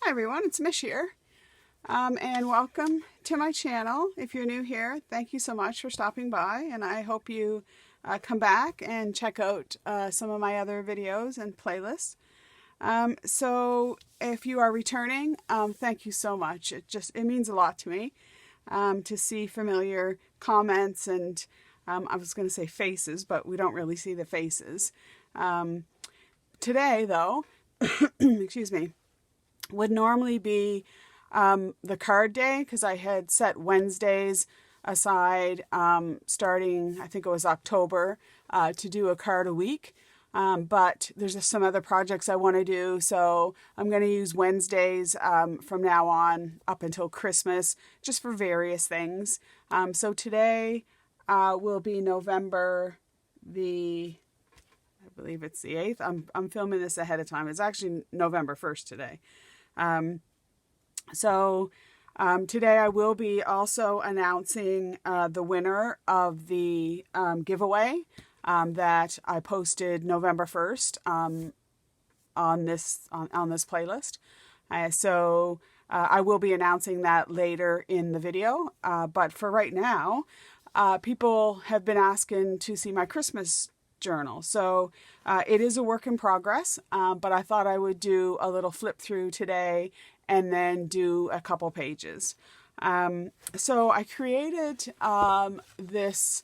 Hi everyone, it's Mish here, and welcome to my channel. If you're new here, thank you so much for stopping by, and I hope you come back and check out some of my other videos and playlists. So if you are returning, thank you so much. It means a lot to me to see familiar comments and I was going to say faces, but we don't really see the faces. Today though, excuse me, would normally be the card day because I had set Wednesdays aside starting, I think it was October, to do a card a week. But there's just some other projects I want to do, so I'm going to use Wednesdays from now on up until Christmas, just for various things. So today will be November the, I believe it's the 8th. I'm filming this ahead of time. It's actually November 1st today. Today I will be also announcing the winner of the giveaway that I posted November 1st on this playlist. I will be announcing that later in the video. But for right now, people have been asking to see my Christmas journal. So it is a work in progress, but I thought I would do a little flip through today and then do a couple pages. So I created this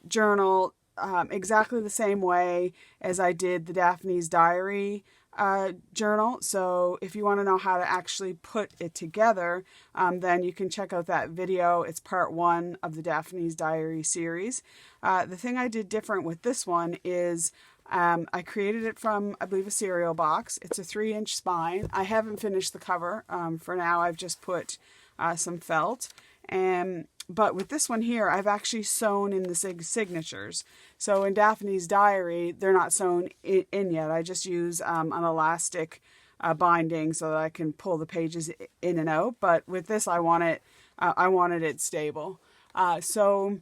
journal exactly the same way as I did the Daphne's Diary journal. So if you want to know how to actually put it together, then you can check out that video. It's part 1 of the Daphne's Diary series. The thing I did different with this one is I created it from, I believe, a cereal box. It's a 3-inch spine. I haven't finished the cover. For now, I've just put some felt. But with this one here, I've actually sewn in the signatures. So in Daphne's Diary, they're not sewn in yet. I just use an elastic binding so that I can pull the pages in and out. But with this, I wanted it stable. So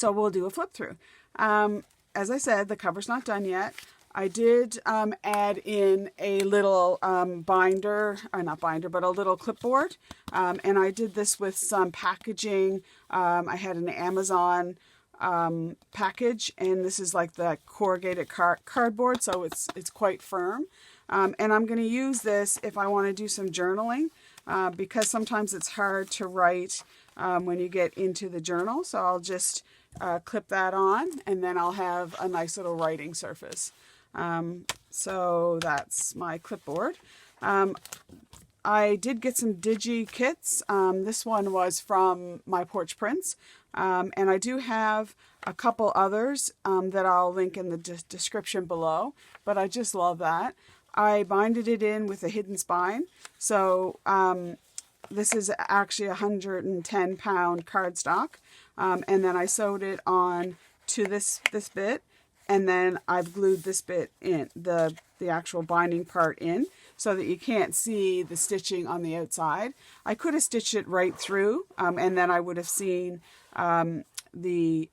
we'll do a flip through. As I said, the cover's not done yet. I did add in a little binder, or not binder, but a little clipboard. And I did this with some packaging. I had an Amazon package, and this is like the corrugated cardboard, so it's quite firm. And I'm going to use this if I want to do some journaling, because sometimes it's hard to write when you get into the journal. So I'll just clip that on, and then I'll have a nice little writing surface. So that's my clipboard. I did get some digi kits. This one was from My Porch Prints. And I do have a couple others that I'll link in the description below, but I just love that. I binded it in with a hidden spine. So this is actually 110-pound cardstock. And then I sewed it on to this bit. And then I've glued this bit in, the actual binding part in, so that you can't see the stitching on the outside. I could have stitched it right through, and then I would have seen the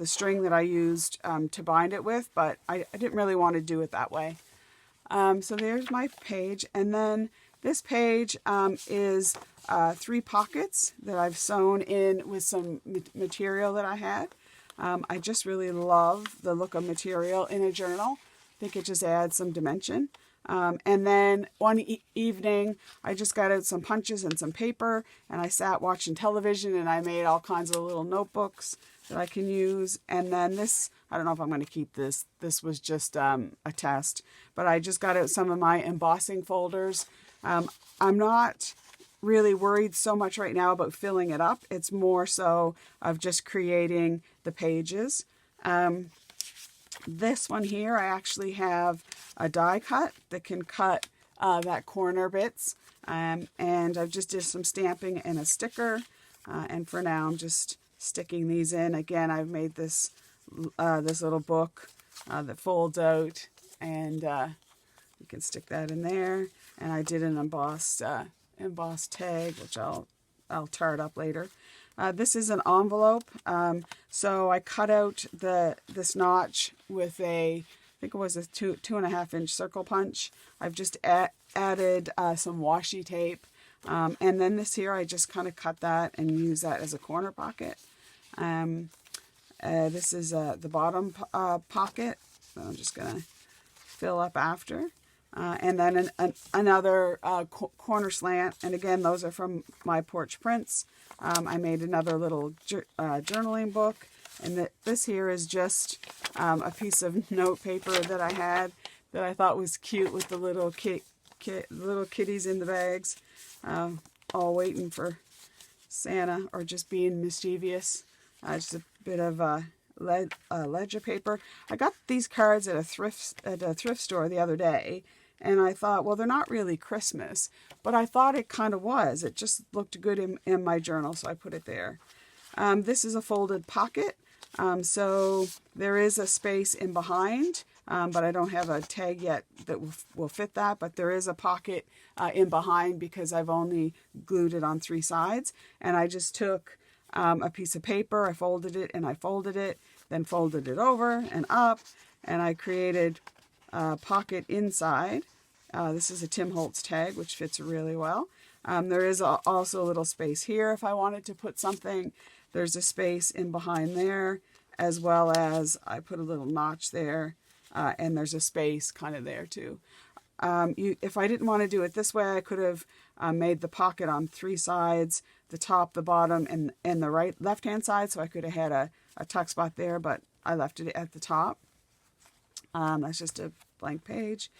string that I used to bind it with, but I didn't really want to do it that way. So there's my page, and then this page is 3 pockets that I've sewn in with some material that I had. I just really love the look of material in a journal. I think it just adds some dimension. And then one evening, I just got out some punches and some paper, and I sat watching television, and I made all kinds of little notebooks that I can use. And then this, I don't know if I'm going to keep this. This was just a test. But I just got out some of my embossing folders. I'm not really worried so much right now about filling it up. It's more so of just creating the pages. This one here, I actually have a die cut that can cut that corner bits. And I've just did some stamping and a sticker. And for now, I'm just sticking these in. Again, I've made this little book that folds out, and you can stick that in there. And I did an embossed tag, which I'll tar it up later. This is an envelope, so I cut out this notch with a think it was a 2.5 inch circle punch. I've just added some washi tape. And then this here, I just kind of cut that and use that as a corner pocket. This is the bottom pocket that I'm just going to fill up after. And then another corner slant. And again, those are from my porch prints. I made another little journaling book. And this here is just a piece of note paper that I had that I thought was cute with the little little kitties in the bags, all waiting for Santa or just being mischievous. Just a bit of ledger paper. I got these cards at a thrift store the other day, and I thought, well, they're not really Christmas, but I thought it kind of was. It just looked good in my journal, so I put it there. This is a folded pocket, so there is a space in behind, but I don't have a tag yet that will fit that, but there is a pocket in behind because I've only glued it on 3 sides, and I just took a piece of paper, I folded it, and I folded it, then folded it over and up, and I created a pocket inside. This is a Tim Holtz tag, which fits really well. There is also a little space here if I wanted to put something. There's a space in behind there, as well as I put a little notch there, and there's a space kind of there too. If I didn't want to do it this way, I could have made the pocket on 3 sides, the top, the bottom, and the left-hand side, so I could have had a tuck spot there, but I left it at the top. That's just a blank page.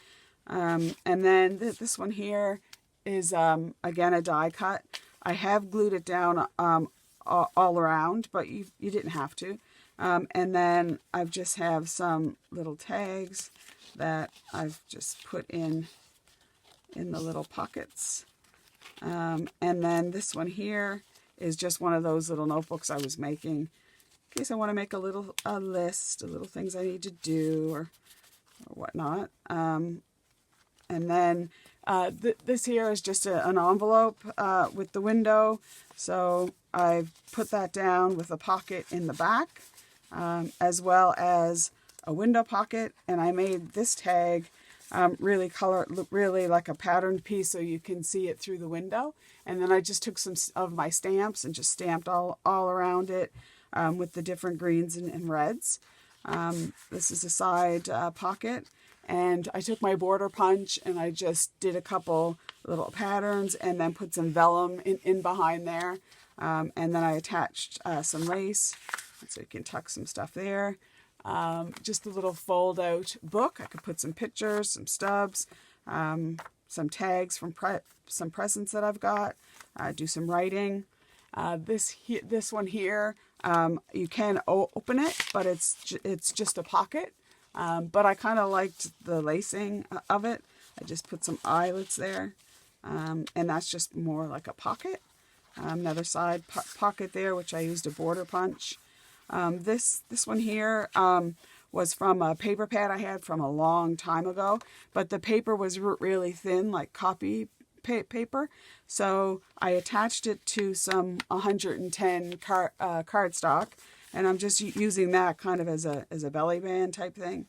And then this one here is, again, a die cut. I have glued it down all around, but you didn't have to. And then I just have some little tags that I've just put in the little pockets. And then this one here is just one of those little notebooks I was making in case I want to make a list of little things I need to do or whatnot. And then this here is just an envelope with the window. So I've put that down with a pocket in the back, as well as a window pocket. And I made this tag really like a patterned piece so you can see it through the window. And then I just took some of my stamps and just stamped all around it with the different greens and reds. This is a side pocket. And I took my border punch and I just did a couple little patterns and then put some vellum in behind there. And then I attached some lace so you can tuck some stuff there. Just a little fold out book. I could put some pictures, some stubs, some tags from some presents that I've got. Do some writing. This one here, you can open it, but it's just a pocket. But I kind of liked the lacing of it. I just put some eyelets there, and that's just more like a pocket. Another side pocket there, which I used a border punch. This one here was from a paper pad I had from a long time ago, but the paper was really thin, like copy paper. So I attached it to some 110 cardstock. And I'm just using that kind of as a belly band type thing.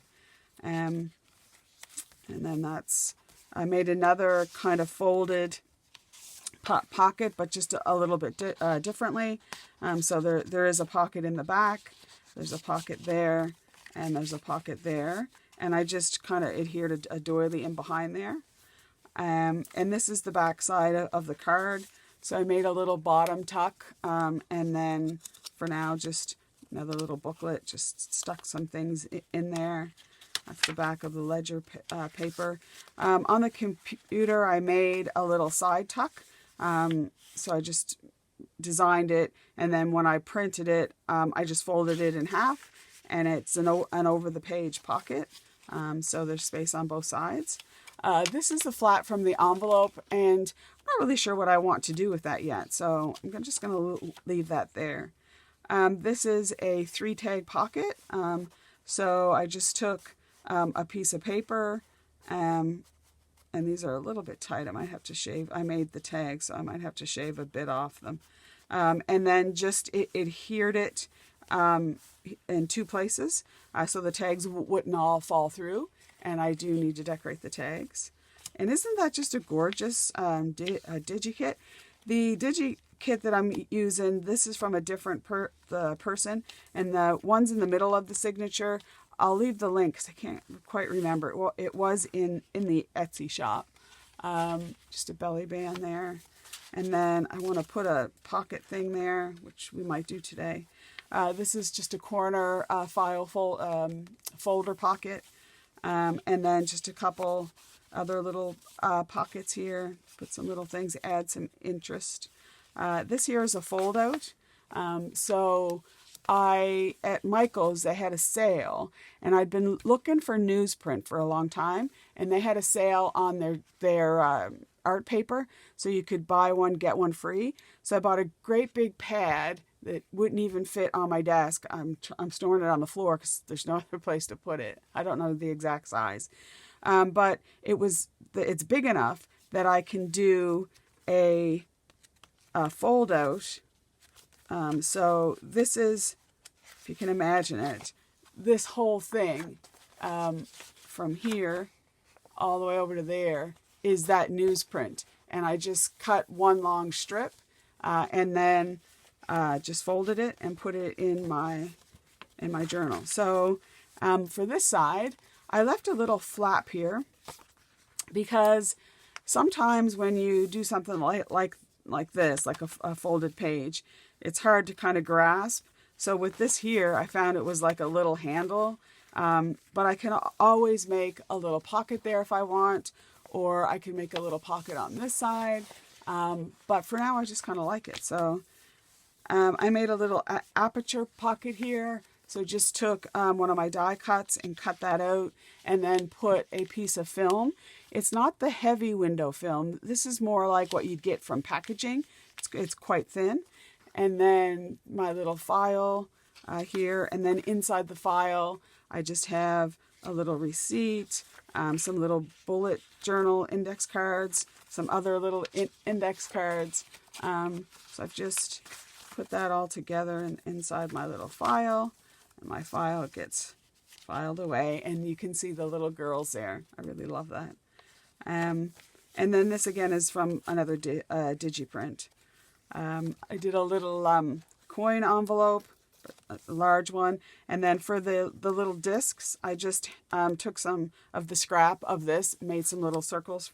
And then I made another kind of folded pocket, but just a little bit differently. So there is a pocket in the back, there's a pocket there, and there's a pocket there. And I just kind of adhered a doily in behind there. And this is the back side of the card. So I made a little bottom tuck, and then for now just another little booklet, just stuck some things in there. That's the back of the ledger paper. On the computer, I made a little side tuck. So I just designed it, and then when I printed it, I just folded it in half, and it's an over-the-page pocket. So there's space on both sides. This is the flat from the envelope, and I'm not really sure what I want to do with that yet. So I'm just going to leave that there. This is a 3-tag pocket. So I just took a piece of paper, and these are a little bit tight. I might have to shave. I made the tag, so I might have to shave a bit off them. And then just adhered it in two places, so the tags wouldn't all fall through, and I do need to decorate the tags. And isn't that just a gorgeous digi-kit? The digi-kit that I'm using, this is from a different person, and the ones in the middle of the signature, I'll leave the link because I can't quite remember. Well, it was in the Etsy shop. Just a belly band there. And then I want to put a pocket thing there, which we might do today. This is just a corner file folder pocket. And then just a couple other little pockets here. Put some little things, add some interest. This here is a fold out. So at Michael's, they had a sale, and I'd been looking for newsprint for a long time, and they had a sale on their art paper, so you could buy one, get one free. So I bought a great big pad that wouldn't even fit on my desk. I'm storing it on the floor because there's no other place to put it. I don't know the exact size. But it's big enough that I can do a fold out. So this is, if you can imagine it, this whole thing from here all the way over to there is that newsprint. And I just cut one long strip and then just folded it and put it in my journal. So for this side, I left a little flap here because sometimes when you do something like this, like a folded page, it's hard to kind of grasp. So with this here, I found it was like a little handle, but I can always make a little pocket there if I want, or I can make a little pocket on this side. But for now, I just kind of like it. So I made a little aperture pocket here. So just took one of my die cuts and cut that out, and then put a piece of film. It's not the heavy window film. This is more like what you'd get from packaging. It's quite thin. And then my little file here, and then inside the file, I just have a little receipt, some little bullet journal index cards, some other little index cards. So I've just put that all together inside my little file. My file gets filed away, and you can see the little girls there. I really love that. And then this again is from another digiprint. I did a little coin envelope, a large one, and then for the little discs, I just took some of the scrap of this, made some little circles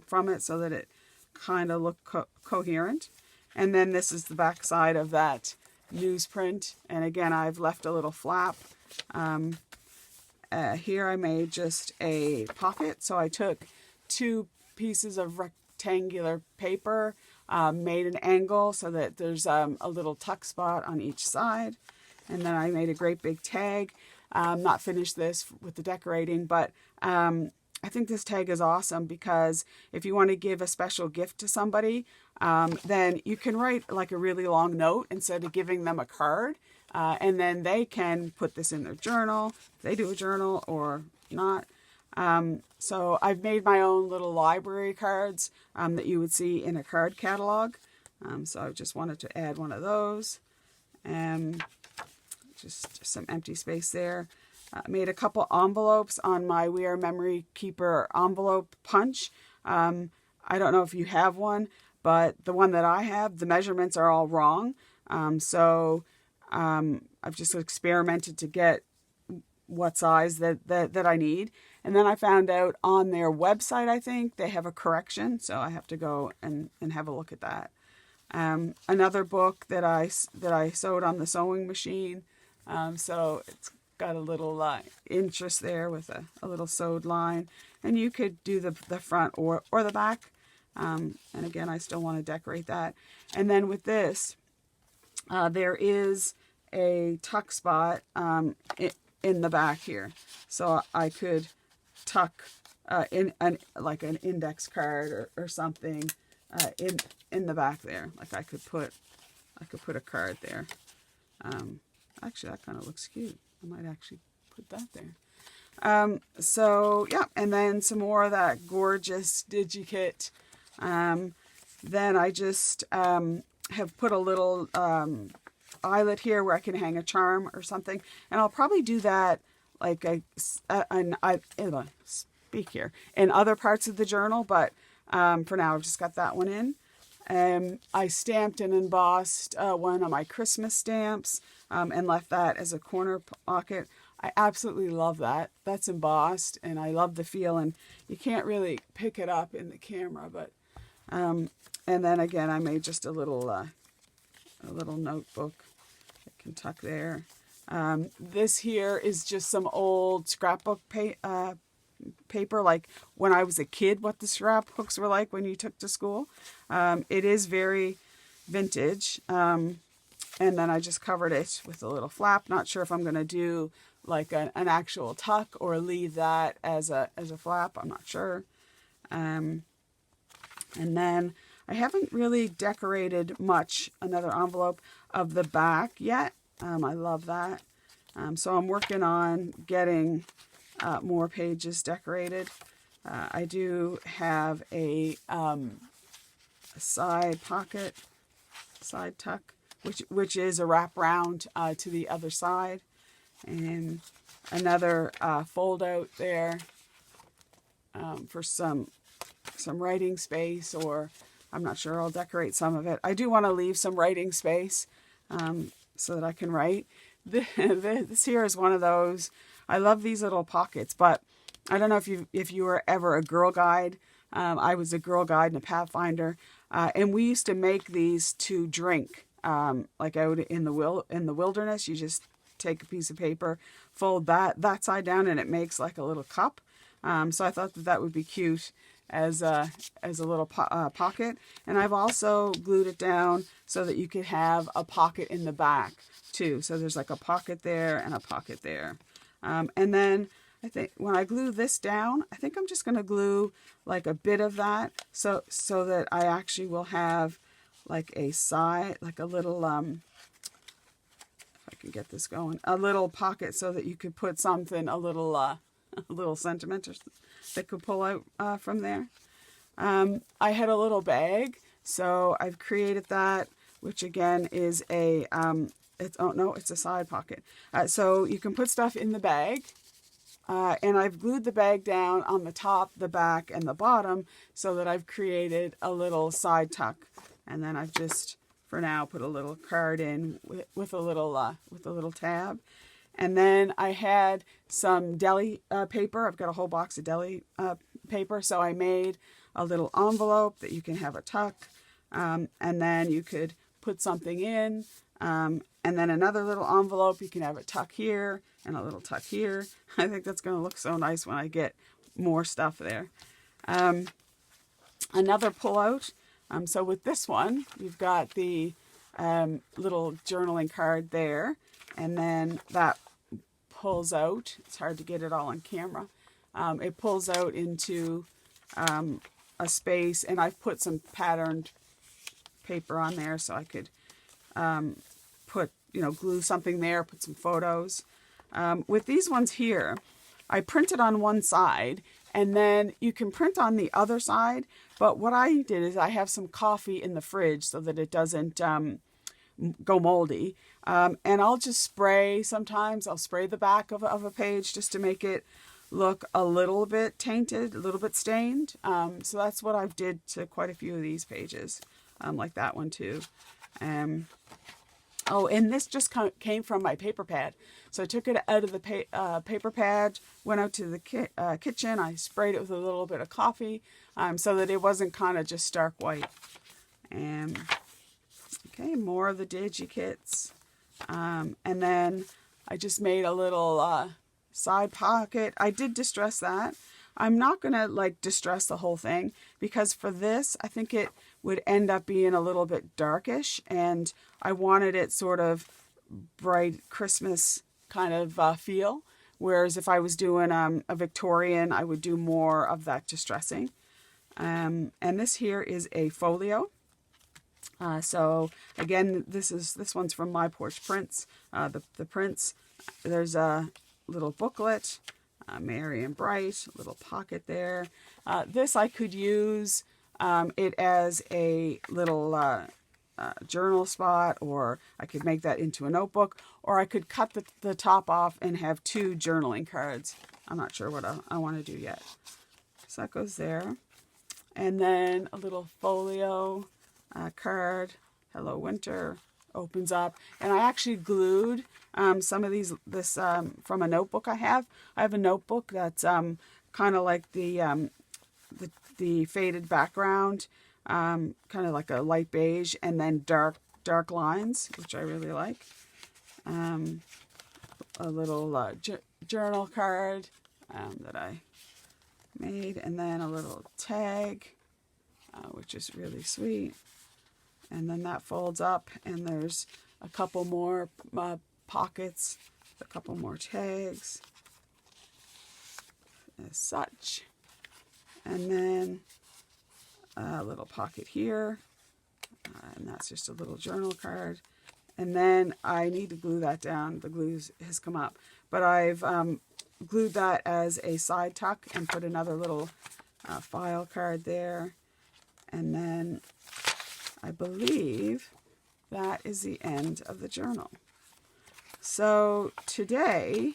from it so that it kind of looked coherent. And then this is the back side of that newsprint, and again I've left a little flap. Here I made just a pocket, so I took two pieces of rectangular paper, made an angle so that there's a little tuck spot on each side, and then I made a great big tag. Not finished this with the decorating, but I think this tag is awesome because if you want to give a special gift to somebody, then you can write like a really long note instead of giving them a card, and then they can put this in their journal, if they do a journal or not. So I've made my own little library cards that you would see in a card catalog. So I just wanted to add one of those. Just some empty space there. Made a couple envelopes on my We Are Memory Keeper envelope punch. I don't know if you have one, but the one that I have, the measurements are all wrong. So I've just experimented to get what size that I need. And then I found out on their website, I think, they have a correction. So I have to go and have a look at that. Another book that I sewed on the sewing machine. So it's got a little interest there with a little sewed line, and you could do the front or the back, and again I still want to decorate that. And then with this there is a tuck spot in the back here, so I could tuck like an index card or something in the back there. Like I could put a card there. Actually, that kind of looks cute. I might actually put that there. So, yeah, and then some more of that gorgeous DigiKit. Then I just have put a little eyelet here where I can hang a charm or something. And I'll probably do that like speak here in other parts of the journal, but for now I've just got that one in. I stamped and embossed one of my Christmas stamps and left that as a corner pocket. I absolutely love that. That's embossed, and I love the feel, and you can't really pick it up in the camera, but and then again I made just a little notebook I can tuck there. This here is just some old scrapbook paper, like when I was a kid, what the scrapbooks were like when you took to school. It is very vintage, and then I just covered it with a little flap. Not sure if I'm going to do like an actual tuck or leave that as a flap. I'm not sure. And then I haven't really decorated much, another envelope of the back yet. I love that. So I'm working on getting more pages decorated. I do have a side pocket, side tuck, which is a wraparound to the other side, and another fold out there for some writing space, or I'm not sure, I'll decorate some of it. I do want to leave some writing space so that I can write. This here is one of those. I love these little pockets, but I don't know if you were ever a Girl Guide. I was a Girl Guide and a Pathfinder, and we used to make these to drink, like out in the wilderness. You just take a piece of paper, fold that side down, and it makes like a little cup. So I thought that would be cute as a little pocket. And I've also glued it down so that you could have a pocket in the back too. So there's like a pocket there and a pocket there. And then I think when I glue this down, I think I'm just going to glue like a bit of that so that I actually will have like a side, like a little, if I can get this going, a little pocket so that you could put something, a little sentiment that could pull out from there. I had a little bag, so I've created that, which again is a, it's a side pocket. So you can put stuff in the bag. And I've glued the bag down on the top, the back, and the bottom so that I've created a little side tuck. And then I've just, for now, put a little card in with a little tab. And then I had some deli paper. I've got a whole box of deli paper. So I made a little envelope that you can have a tuck. And then you could put something in. And then another little envelope, you can have a tuck here and a little tuck here. I think that's going to look so nice when I get more stuff there. Another pull-out. So with this one, you've got the little journaling card there, and then that pulls out. It's hard to get it all on camera. It pulls out into a space, and I've put some patterned paper on there so I could put, glue something there, put some photos. With these ones here, I printed on one side, and then you can print on the other side. But what I did is I have some coffee in the fridge so that it doesn't go moldy. And I'll just spray, sometimes I'll spray the back of a page just to make it look a little bit tainted, a little bit stained. So that's what I've did to quite a few of these pages, like that one too. Oh, and this just came from my paper pad. So I took it out of the paper pad, went out to the kitchen. I sprayed it with a little bit of coffee so that it wasn't kind of just stark white. Okay, more of the digi-kits. And then I just made a little side pocket. I did distress that. I'm not going to distress the whole thing because for this, I think it would end up being a little bit darkish, and I wanted it sort of bright Christmas kind of feel. Whereas if I was doing a Victorian, I would do more of that distressing. And this here is a folio. So again, this one's from My Porch Prints. The prints. There's a little booklet. Merry and Bright, a little pocket there. This I could use it as a little journal spot, or I could make that into a notebook, or I could cut the top off and have 2 journaling cards. I'm not sure what I want to do yet. So that goes there. And then a little folio card, Hello Winter, opens up. And I actually glued some of this from a notebook I have. I have a notebook that's kind of like the faded background, kind of like a light beige, and then dark lines, which I really like. A little journal card that I made, and then a little tag, which is really sweet. And then that folds up, and there's a couple more pockets, a couple more tags, as such. And then a little pocket here, and that's just a little journal card. And then I need to glue that down. The glue has come up, but I've glued that as a side tuck and put another little file card there. And then I believe that is the end of the journal. So today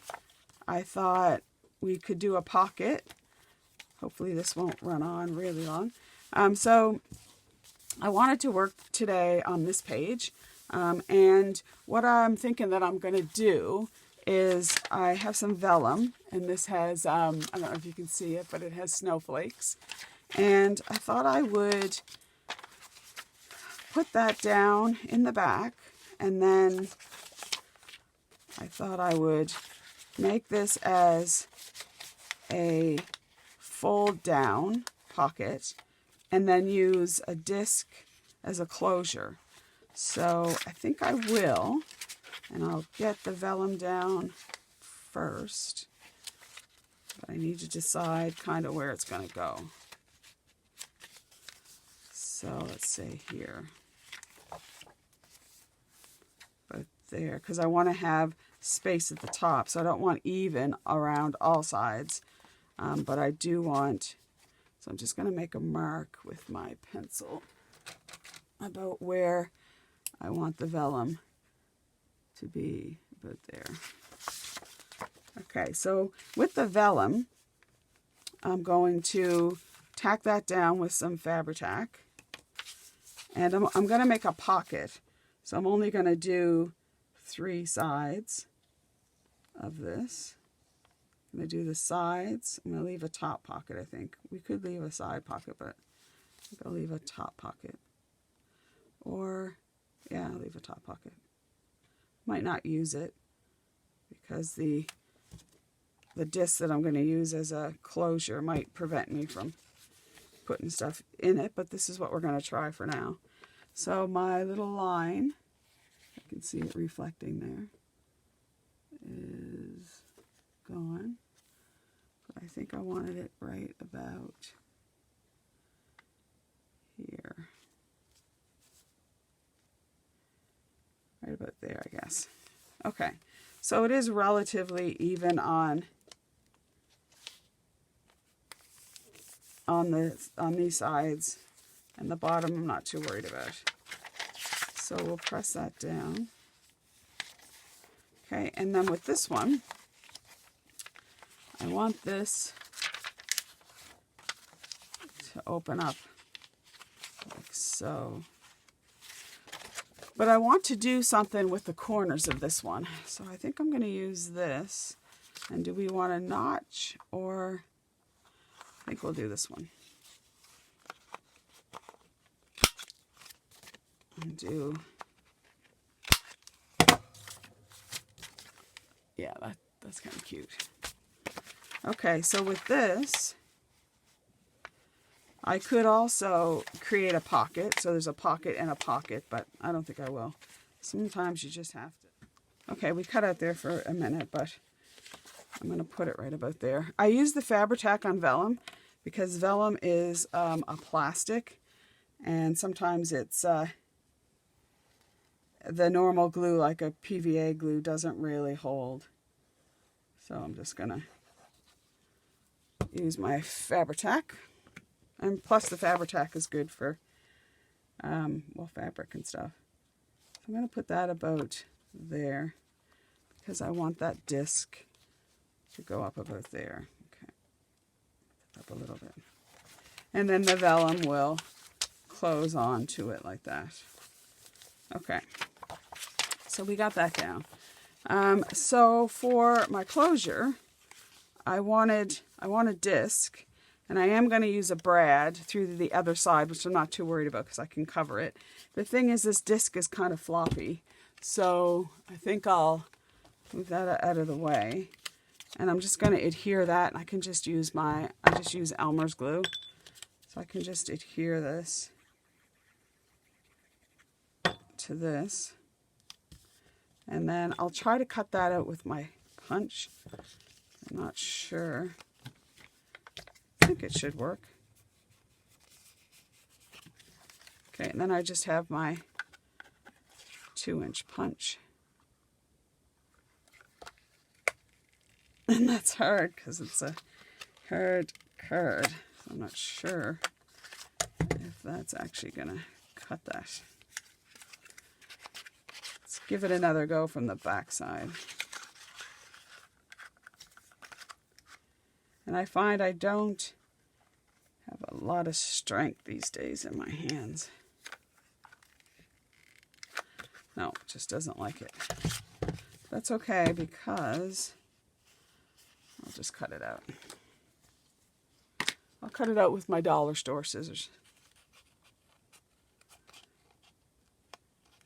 I thought we could do a pocket. Hopefully this won't run on really long. So I wanted to work today on this page. And what I'm thinking that I'm going to do is I have some vellum, and this has, I don't know if you can see it, but it has snowflakes. And I thought I would put that down in the back, and then I thought I would make this as a fold down pocket, and then use a disc as a closure. So I think I will, and I'll get the vellum down first, but I need to decide kind of where it's going to go. So let's say here, but there, because I want to have space at the top, so I don't want even around all sides, but I do want, so I'm just going to make a mark with my pencil about where I want the vellum to be, about there. Okay, so with the vellum, I'm going to tack that down with some Fabri-Tac, and I'm going to make a pocket. So I'm only going to do 3 sides of this. I'm going to do the sides. I'm going to leave a top pocket, I think. We could leave a side pocket, but I'm going to leave a top pocket. Or, yeah, I'll leave a top pocket. Might not use it because the disc that I'm going to use as a closure might prevent me from putting stuff in it, but this is what we're going to try for now. So my little line, I can see it reflecting there, is gone. But I think I wanted it right about here. Right about there, I guess. Okay, so it is relatively even on these sides, and the bottom I'm not too worried about. So we'll press that down. Okay, and then with this one, I want this to open up like so. But I want to do something with the corners of this one. So I think I'm going to use this. And do we want a notch, or I think we'll do this one. And do, yeah, that's kind of cute. Okay, so with this, I could also create a pocket. So there's a pocket and a pocket, but I don't think I will. Sometimes you just have to. Okay, we cut out there for a minute, but I'm going to put it right about there. I use the Fabri-Tac on vellum because vellum is a plastic, and sometimes it's the normal glue, like a PVA glue, doesn't really hold. So I'm just going to use my Fabri-Tac. And plus the Fabri-Tac is good for well, fabric and stuff. So I'm going to put that about there because I want that disc to go up about there. Okay, up a little bit. And then the vellum will close on to it like that. Okay, so we got that down. So for my closure, I wanted a disc, and I am going to use a brad through the other side, which I'm not too worried about because I can cover it. The thing is, this disc is kind of floppy, so I think I'll move that out of the way, and I'm just going to adhere that. And I can just use I just use Elmer's glue, so I can just adhere this to this, and then I'll try to cut that out with my punch. I'm not sure. I think it should work. Okay, and then I just have my 2-inch punch. And that's hard because it's a hard card. So I'm not sure if that's actually going to cut that. Let's give it another go from the back side. And I find I don't have a lot of strength these days in my hands. No, it just doesn't like it. That's okay because I'll just cut it out. I'll cut it out with my dollar store scissors.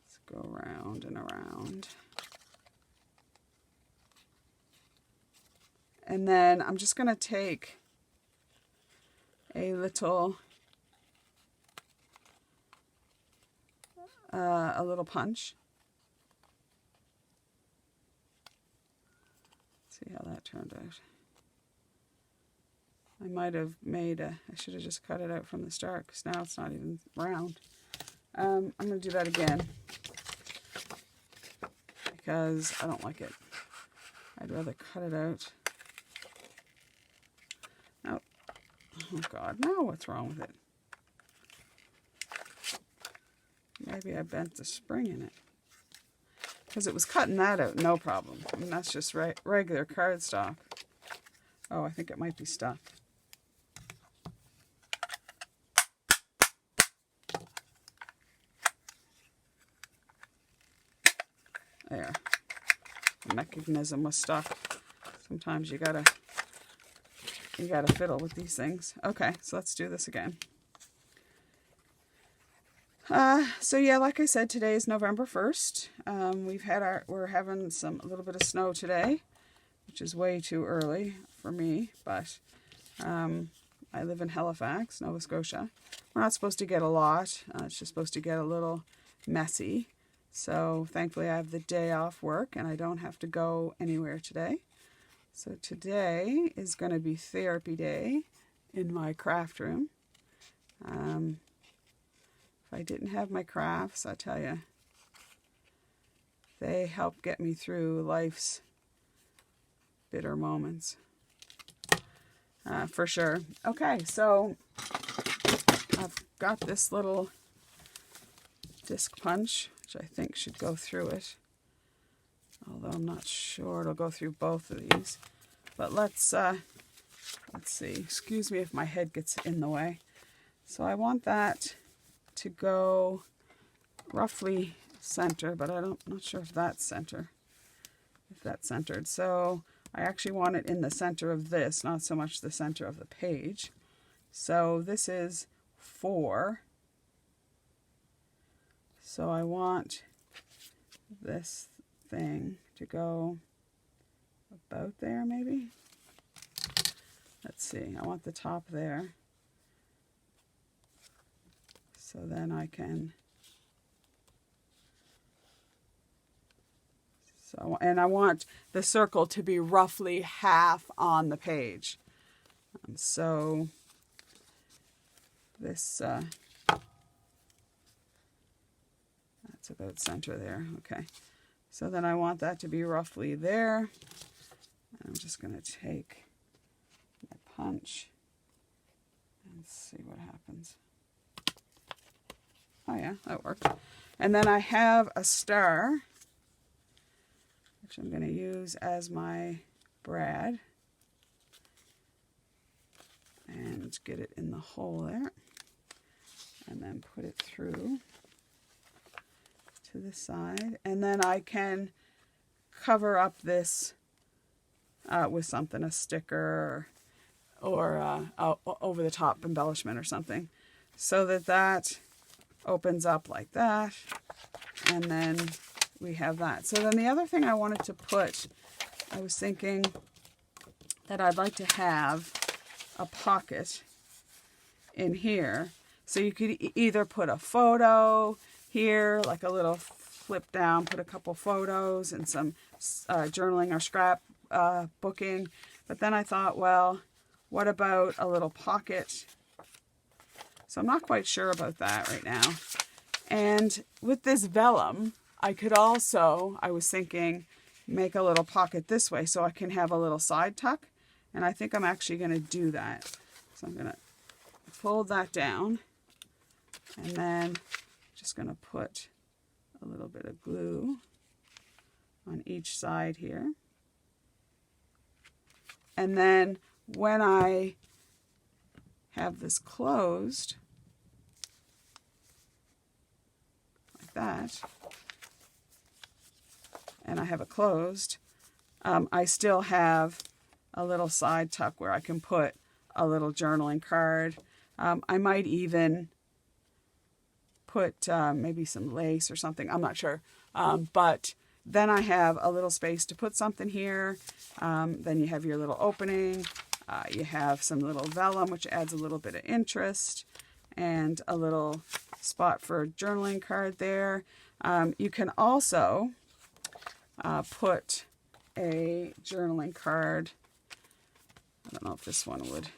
Let's go around and around. And then I'm just going to take a little punch. Let's see how that turned out. I might have made I should have just cut it out from the start because now it's not even round. I'm going to do that again because I don't like it. I'd rather cut it out. Oh God, now what's wrong with it? Maybe I bent the spring in it. Because it was cutting that out, no problem. I mean, that's just regular cardstock. Oh, I think it might be stuck. There. The mechanism was stuck. Sometimes you gotta fiddle with these things. Okay, so let's do this again. So yeah, like I said, today is November 1st. We're having a little bit of snow today, which is way too early for me, but I live in Halifax, Nova Scotia. We're not supposed to get a lot. It's just supposed to get a little messy. So thankfully I have the day off work and I don't have to go anywhere today. So today is going to be therapy day in my craft room. If I didn't have my crafts, I tell you, they help get me through life's bitter moments. For sure. Okay, so I've got this little disc punch, which I think should go through it. Although I'm not sure it'll go through both of these. But let's see. Excuse me if my head gets in the way. So I want that to go roughly center, but I'm not sure if that's centered. So I actually want it in the center of this, not so much the center of the page. So this is 4. So I want this thing to go about there, maybe. Let's see. I want the top there. So then I can. And I want the circle to be roughly half on the page. So this, that's about center there. Okay. So then I want that to be roughly there. And I'm just going to take my punch and see what happens. Oh yeah, that worked. And then I have a star, which I'm going to use as my brad. And get it in the hole there. And then put it through to the side. And then I can cover up this with something, a sticker or over the top embellishment or something, so that that opens up like that. And then we have that. So then the other thing I wanted to put, I was thinking that I'd like to have a pocket in here. So you could either put a photo here, like a little flip down, put a couple photos and some journaling or scrap booking. But then I thought, well, what about a little pocket? So I'm not quite sure about that right now. And with this vellum, I could also, I was thinking, make a little pocket this way so I can have a little side tuck. And I think I'm actually going to do that. So I'm going to fold that down. And then just going to put a little bit of glue on each side here. And then when I have this closed, like that, and I have it closed, I still have a little side tuck where I can put a little journaling card. I might even put maybe some lace or something. I'm not sure. But then I have a little space to put something here. Then you have your little opening. You have some little vellum, which adds a little bit of interest, and a little spot for a journaling card there. You can also put a journaling card, I don't know if this one would,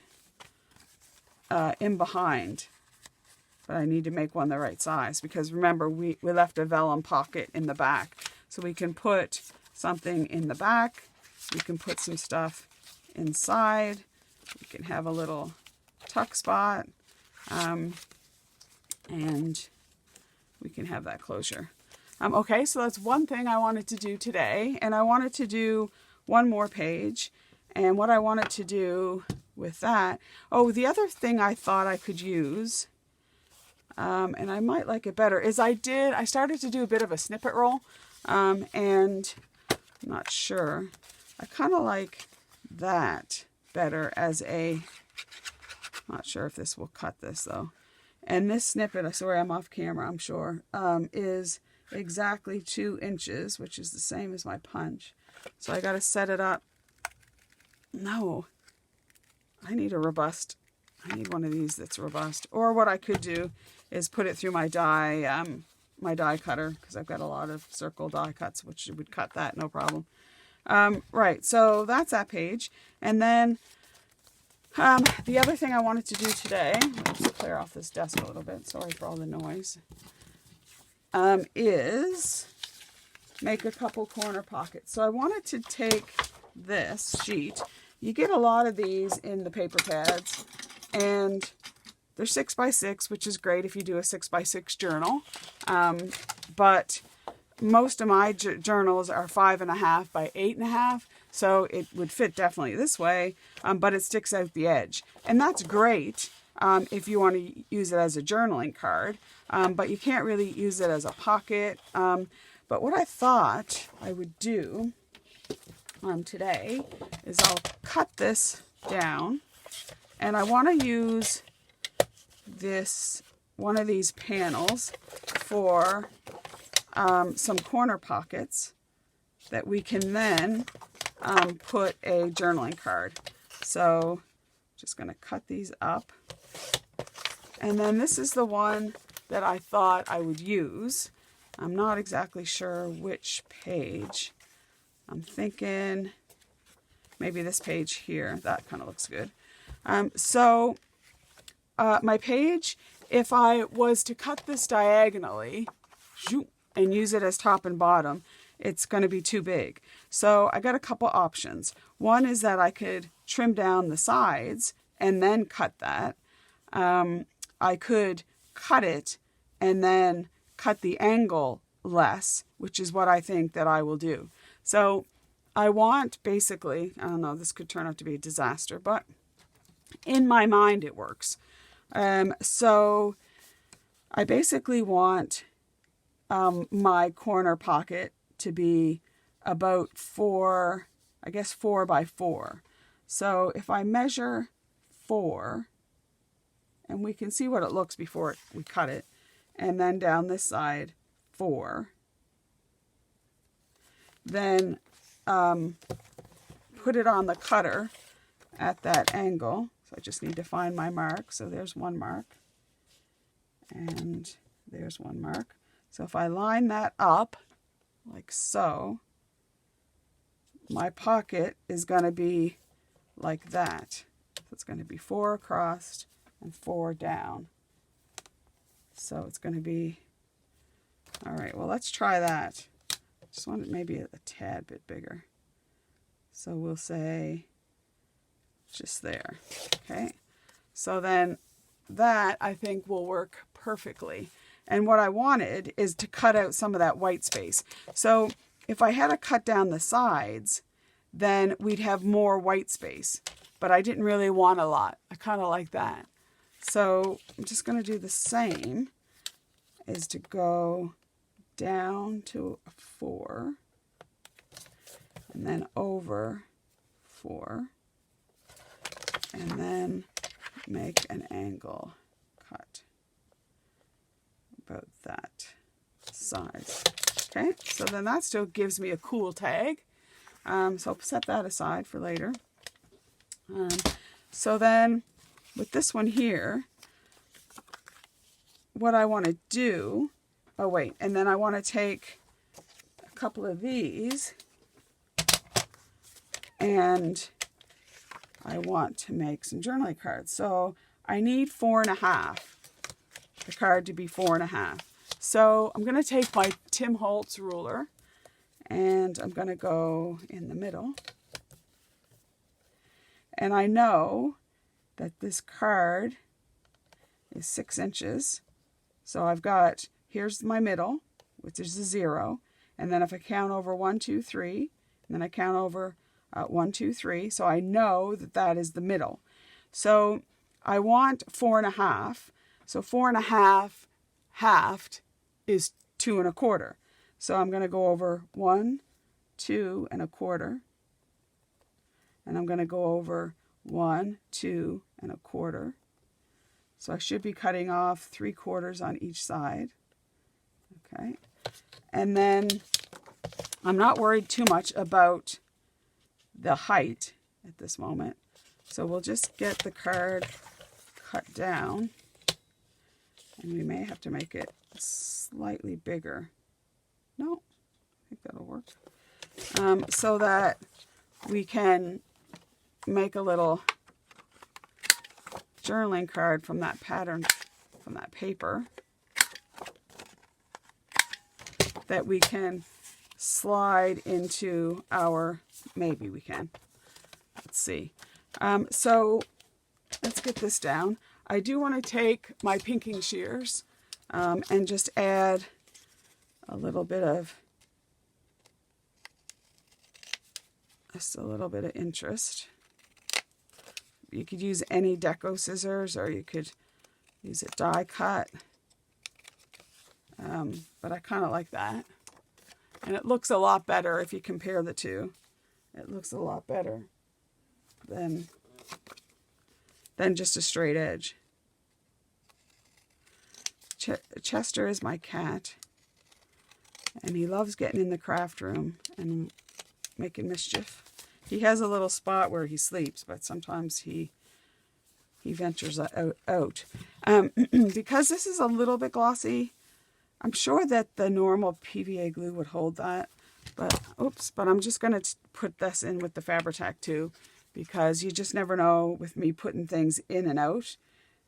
in behind. But I need to make one the right size, because remember, we left a vellum pocket in the back. So we can put something in the back. We can put some stuff inside. We can have a little tuck spot. And we can have that closure. Okay, so that's one thing I wanted to do today. And I wanted to do one more page. And what I wanted to do with that, oh, the other thing I thought I could use, and I might like it better, is I started to do a bit of a snippet roll, and I'm not sure. I kind of like that better as a, not sure if this will cut this though. And this snippet, sorry, I'm off camera, I'm sure, is exactly 2 inches, which is the same as my punch. So I got to set it up. No, I need I need one of these that's robust. Or what I could do is put it through my die cutter, because I've got a lot of circle die cuts, which would cut that, no problem. Right, so that's that page. And then the other thing I wanted to do today, let's clear off this desk a little bit, sorry for all the noise, is make a couple corner pockets. So I wanted to take this sheet. You get a lot of these in the paper pads, and they're 6x6, which is great if you do a 6x6 journal. But most of my journals are 5.5 by 8.5, so it would fit definitely this way, but it sticks out the edge. And that's great if you want to use it as a journaling card, but you can't really use it as a pocket. But what I thought I would do today is I'll cut this down, and I want to use one of these panels for some corner pockets that we can then put a journaling card. So just going to cut these up, and then this is the one that I thought I would use. I'm not exactly sure which page. I'm thinking maybe this page here. That kind of looks good. So my page, if I was to cut this diagonally and use it as top and bottom, it's going to be too big. So I got a couple options. One is that I could trim down the sides and then cut that. I could cut it and then cut the angle less, which is what I think that I will do. So I want basically, I don't know, this could turn out to be a disaster, but in my mind it works. So I basically want my corner pocket to be about 4 by 4. So if I measure 4, and we can see what it looks before we cut it, and then down this side 4, then put it on the cutter at that angle. So I just need to find my mark. So there's one mark, and there's one mark. So if I line that up like so, my pocket is going to be like that. So it's going to be 4 across and 4 down. So it's going to be, all right, well, let's try that. Just want it maybe a tad bit bigger. So we'll say just there. Okay. So then that I think will work perfectly. And what I wanted is to cut out some of that white space. So if I had to cut down the sides, then we'd have more white space. But I didn't really want a lot. I kind of like that. So I'm just going to do the same, is to go down to a 4, and then over 4, and then make an angle cut about that size. Okay, so then that still gives me a cool tag. So I'll set that aside for later. So then with this one here, what I want to do, oh wait, and then I want to take a couple of these, and I want to make some journaling cards. So I need 4.5, the card to be 4.5. So I'm going to take my Tim Holtz ruler, and I'm going to go in the middle. And I know that this card is 6 inches. So I've got, here's my middle, which is a 0. And then if I count over 1, 2, 3, and then I count over 1, 2, 3. So I know that that is the middle. So I want 4.5. So 4.5 halved is 2 1/4. So I'm going to go over 1, 2 1/4. And I'm going to go over 1, 2 1/4. So I should be cutting off 3/4 on each side. Okay. And then I'm not worried too much about the height at this moment. So we'll just get the card cut down. And we may have to make it slightly bigger. No, I think that'll work. So that we can make a little journaling card from that pattern, from that paper, that we can slide into our, maybe we can, let's see. So let's get this down. I do want to take my pinking shears and just add a little bit of, just a little bit of interest. You could use any deco scissors, or you could use a die cut. But I kind of like that. And it looks a lot better if you compare the two. It looks a lot better than just a straight edge. Chester is my cat, and he loves getting in the craft room and making mischief. He has a little spot where he sleeps, but sometimes he ventures out. Because this is a little bit glossy, I'm sure that the normal PVA glue would hold that. But, oops, but I'm just going to put this in with the Fabri-Tac too, because you just never know with me putting things in and out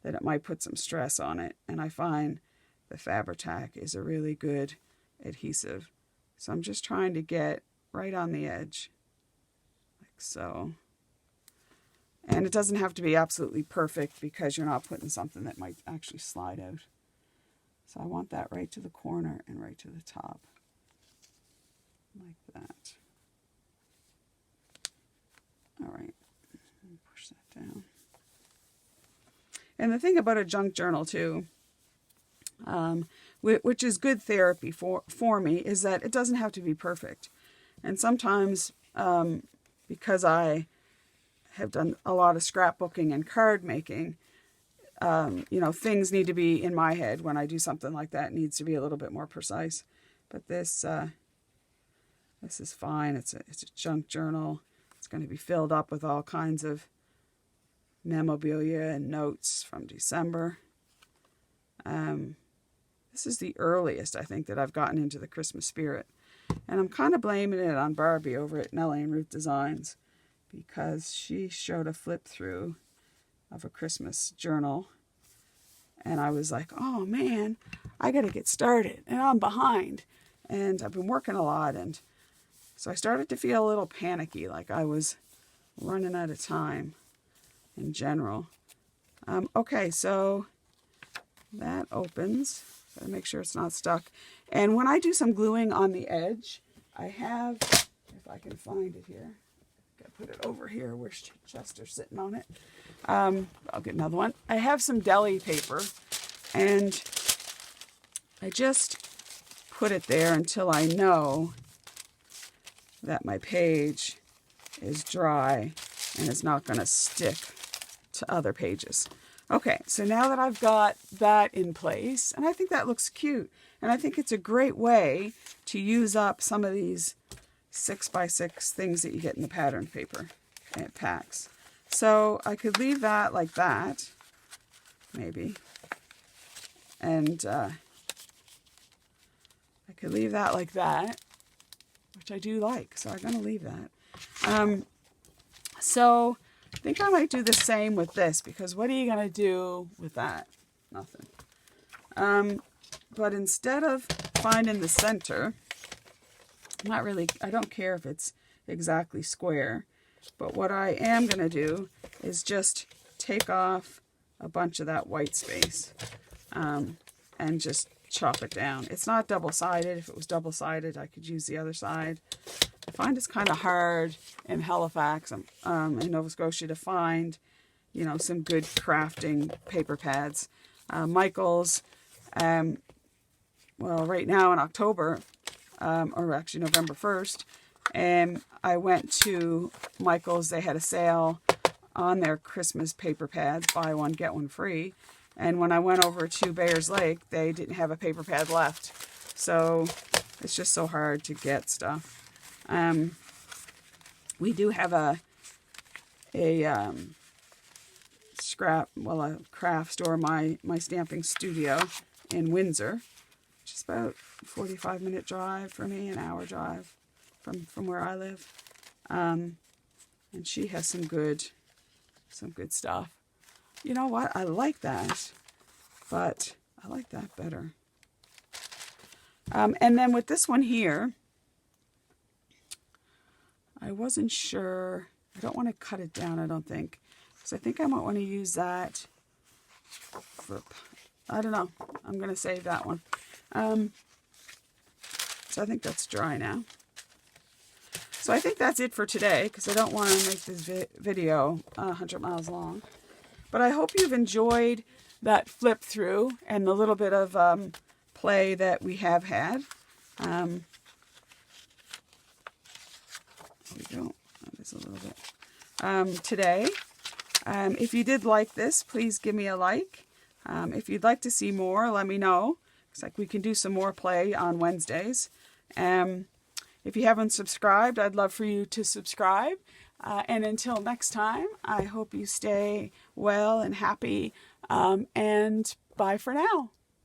that it might put some stress on it. And I find the Fabri-Tac is a really good adhesive. So I'm just trying to get right on the edge. So, and it doesn't have to be absolutely perfect because you're not putting something that might actually slide out. So I want that right to the corner and right to the top, like that. All right, push that down. And the thing about a junk journal too, which is good therapy for me, is that it doesn't have to be perfect. And sometimes, because I have done a lot of scrapbooking and card making, you know, things need to be in my head when I do something like that. It needs to be a little bit more precise. But this is fine. It's a junk journal. It's going to be filled up with all kinds of memorabilia and notes from December. This is the earliest, I think, that I've gotten into the Christmas spirit. And I'm kind of blaming it on Barbie over at Nellie and Ruth Designs, because she showed a flip through of a Christmas journal. And I was like, oh man, I got to get started. And I'm behind. And I've been working a lot. And so I started to feel a little panicky, like I was running out of time in general. Okay, so that opens. Gotta make sure it's not stuck. And when I do some gluing on the edge, I have, if I can find it here, gotta put it over here where Chester's sitting on it. I'll get another one. I have some deli paper, and I just put it there until I know that my page is dry and it's not going to stick to other pages. Okay, so now that I've got that in place, and I think that looks cute, and I think it's a great way to use up some of these 6x6 things that you get in the pattern paper packs. So I could leave that like that, maybe, and I could leave that like that, which I do like, so I'm going to leave that. So I think I might do the same with this, because what are you going to do with that? Nothing. But instead of finding the center, I don't care if it's exactly square, but what I am going to do is just take off a bunch of that white space and just chop it down. It's not double-sided. If it was double-sided, I could use the other side. I find it's kind of hard in Halifax, in Nova Scotia, to find, you know, some good crafting paper pads. Michael's, well, right now in October, or actually November 1st, I went to Michael's. They had a sale on their Christmas paper pads, buy one, get one free. And when I went over to Bayers Lake, they didn't have a paper pad left. So it's just so hard to get stuff. We do have a craft store, my stamping studio in Windsor, which is about a 45-minute drive for me, an hour drive from where I live. And she has some good stuff. You know what? I like that, but I like that better. And then with this one here, I wasn't sure. I don't want to cut it down, I don't think. So I think I might want to use that for, I don't know. I'm going to save that one. So I think that's dry now. So I think that's it for today, because I don't want to make this video 100 miles long. But I hope you've enjoyed that flip through and the little bit of play that we have had. There we go. Just a little bit. Today, if you did like this, please give me a like. If you'd like to see more, let me know. It's like we can do some more play on Wednesdays. If you haven't subscribed, I'd love for you to subscribe. And until next time, I hope you stay well and happy. And bye for now.